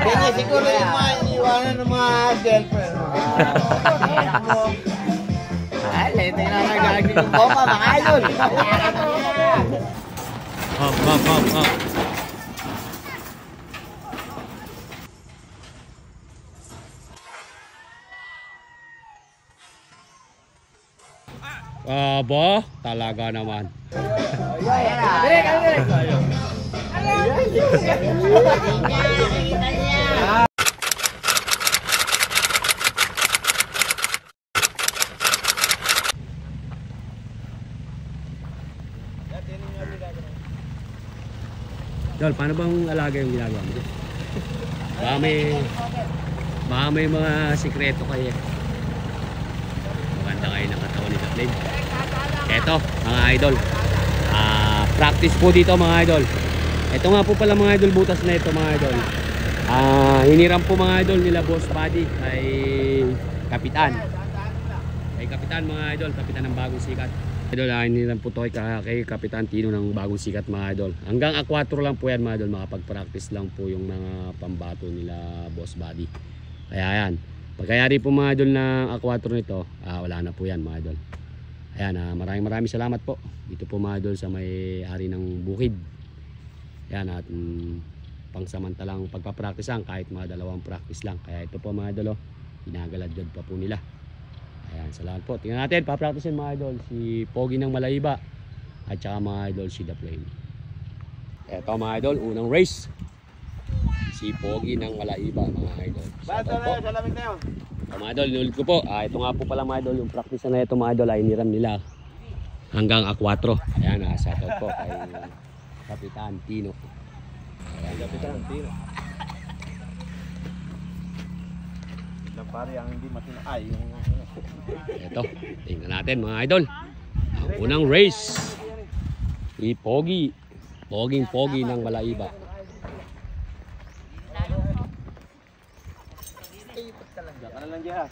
Kaya siguro yung mga iniwanan ng mga girlfriend. Lente na nagagawin ng bomba, mga idol. Up. Aba, talaga naman. Dol, paano bang alaga yung ginagawa mo? Baka may mga sikreto kayo. Maganda kayo ng katawan ni Flame. Eto mga idol, practice po dito mga idol. Ito nga po pala mga idol, butas na ito mga idol. Hiniram po mga idol nila Boss Buddy kay Kapitan. Kay Kapitan mga idol, Kapitan ng Bagong Sikat. Idol, hiniram po to kay Kapitan Tino ng Bagong Sikat mga idol. Hanggang A4 lang po yan mga idol, makapag-practice lang po yung mga pambato nila Boss Buddy. Kaya yan, pagkayari po mga idol ng A4 nito, wala na po yan mga idol. Ayan, maraming salamat po dito po mga idol sa may-ari ng bukid. Ayan, at pangsamantalang pagpapracticean kahit mga 2 practice lang. Kaya ito po mga idol, ginagaladgad pa po nila. Ayan, salamat po. Tingnan natin, papracticein mga idol si Pogi ng Malaiba at saka mga idol si The Flame. Ito mga idol, unang race si Pogi ng Malaiba mga idol. Salamig na yun. Mga idol, inulit ko po. Ito nga po pala mga idol, yung practice na ito mga idol ay hiniram nila hanggang A4. Ayan, shoutout po kay Kapitan Tino. Ayan, Kapitan Tino. Ilang pare ang hindi matinay yung... Ito, tingnan natin mga idol. Ang unang race si Pogi. Pogi ng Malaiba. Ano lang dyan?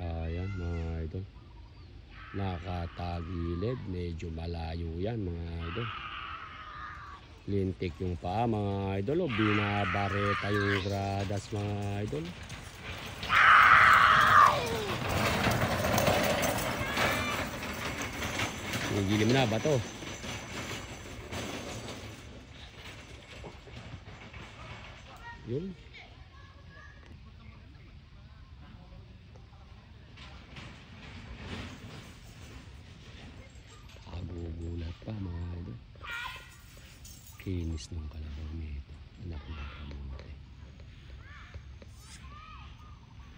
Ayan mga idol, nakatagilid, medyo malayo yan mga idol. Lintik yung paa mga idol, binabareta yung gradas mga idol. Gilim na ba to? Yun. Agugulat pa mga idol. Kinis ng kalabaw nito. Anak ng kamote.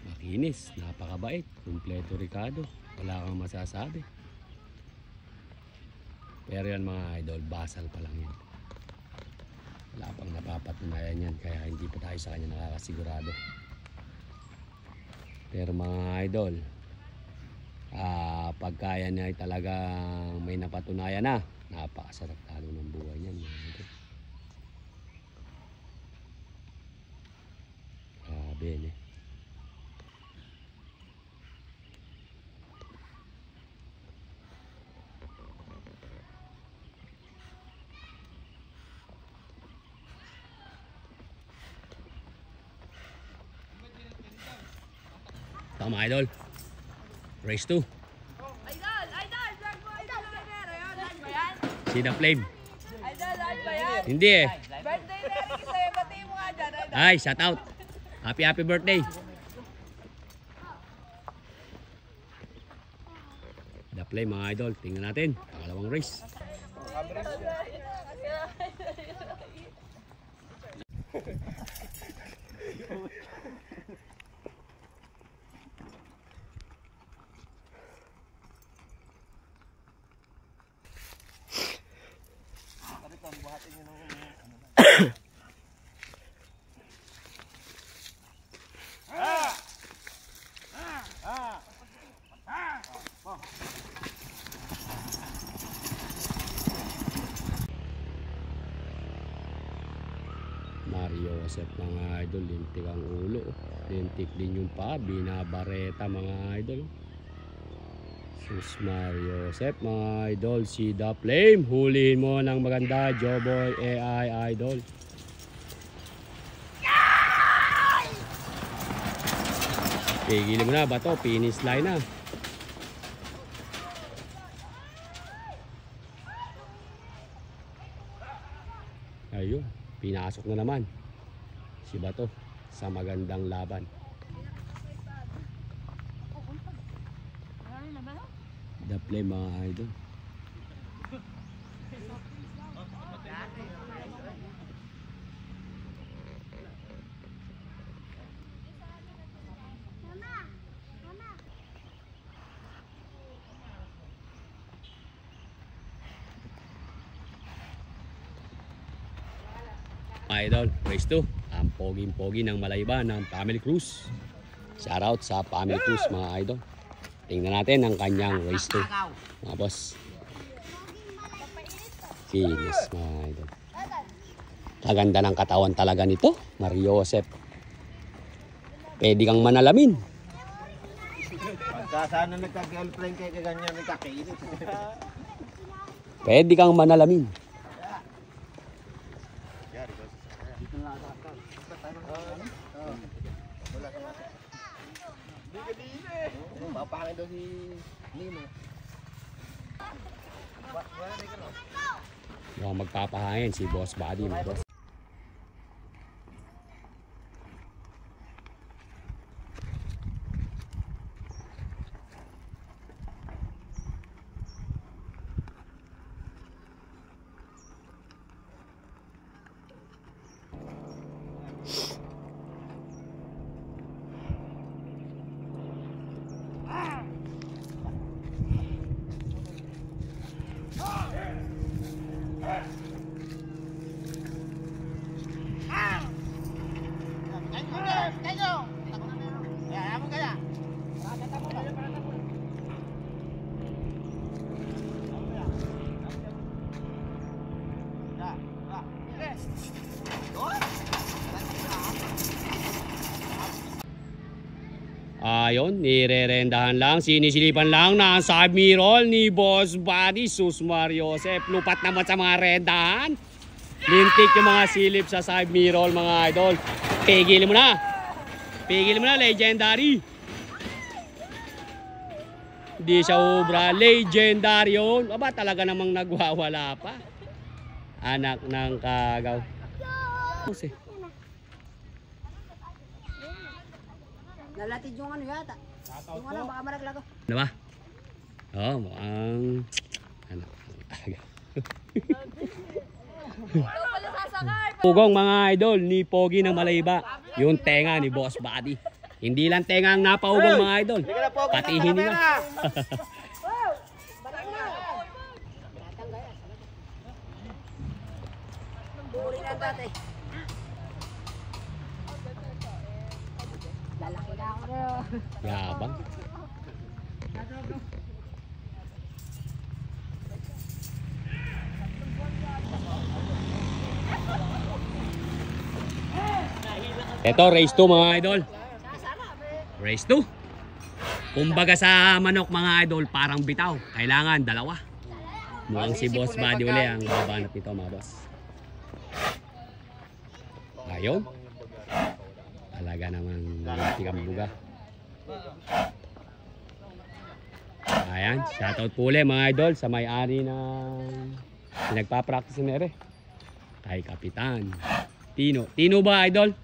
Makinis, napakabait. Kumpleto Ricardo. Wala kang masasabi. Pero yan mga idol, basal pa lang yan. Wala pang napapatunayan yan, kaya hindi pa tayo sa kanya nakakasigurado. Pero mga idol, pagkaya niya ay talagang may napatunayan na, napakasarap talo ng buhay niyan mga idol. Grabe eh. Tama idol. Race 2. Idol! Vlog mo! Idol! Live ba yan? Si The Flame. Idol! Live ba yan? Hindi eh. Birthday na rin sa'yo. Batiin mo nga dyan, idol. Ay, shout out. Happy birthday. The play mga idol. Tingnan natin. Pangalawang race. Mario Joseph mga idol, lintik ang ulo, lintik din yung paa, binabareta mga idol. Sus Mario Joseph mga idol, si The Flame, hulihin mo ng maganda, Joboy AI idol. Pigilin mo na ba to, finish line na. Ayun, pinasok na naman si Bato sa magandang laban. The play mga idol. Idol, race 2. Ang poging-pogi ng Malayba ng Family Cruise. Shoutout sa Family Cruise mga idol. Tingnan natin ang kanyang race 2. Mga boss. Finish mga idol. Kaganda ng katawan talaga nito, Mario Joseph. Pwede kang manalamin. Pagka sana nagka-girlfriend kayo ganyan, nagkakainit. Pwede kang manalamin. Papangin daw si Nino. Mukhang magpapahangin si Boss Buddy mga boss. Ayun, nire-rendahan lang, sinisilipan lang na ang side mirror ni Boss Buddy. Sus Mario Joseph, lupat naman sa mga rendahan. Lintik yung mga silip sa side mirror mga idol. Pigilin mo na. Pigilin mo na, legendary. Hindi siya ubra, legendary yun. Aba, talaga namang nagwawala pa. Anak ng kagaw. Lalatid yung ano yata. Yung ano, baka malaglago. Ano ba? Oo, mukhang... Ano? Pala sasakay. Pugong mga idol ni Pogi ng Malayba. Yung tenga ni Boss Buddy. Hindi lang tenga ang napaugong mga idol. Pati hininga. Buri lang dati. Lalaki na ako rin. Yabang. Ito, race 2 mga idol. Race 2. Kumbaga sa manok mga idol, parang bitaw. Kailangan dalawa. Mukhang si Boss Buddy uli ang babanat nito mga boss. Ayun. Talaga naman tikang buga. Ayan, shoutout po ulit mga idol sa may-ari ng pinagpa-practice ni Ere. Kay Kapitan Tino. Tino ba idol?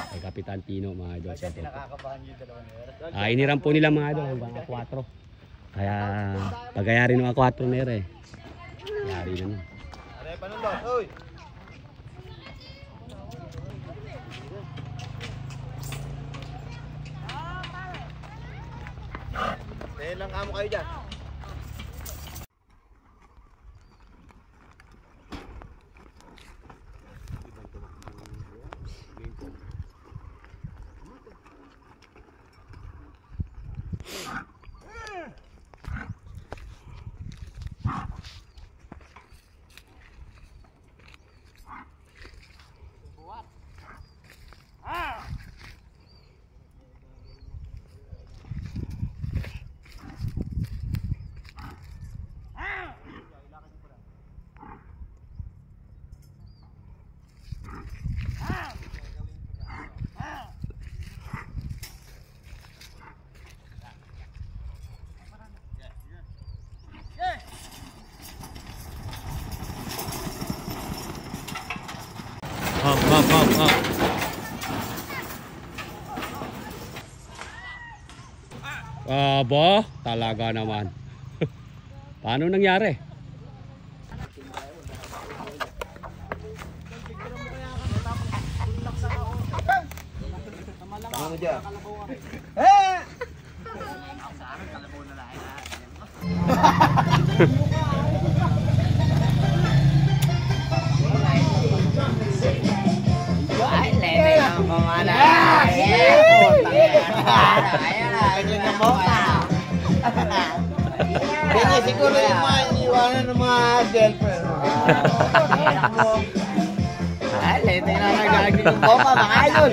Kay Kapitan Pino mga idol. Kasi nakakabahan yung dalawa nero. Iniram po nila mga idol hanggang A4. Kaya pagayari ng A4 nero eh. Yari na nun. Aray pa nun los, oy! Dahil lang kamo kayo dyan. Up. Aba, talaga naman. Paano nangyari? Ano dyan? Eh! Ay, lete lang po mana. Ayan na, ganyan mo ka. Ganyan siguro yung mga iniwanan ng mga girlfriend. Ay, lete lang nagagawin mo pa mga idol.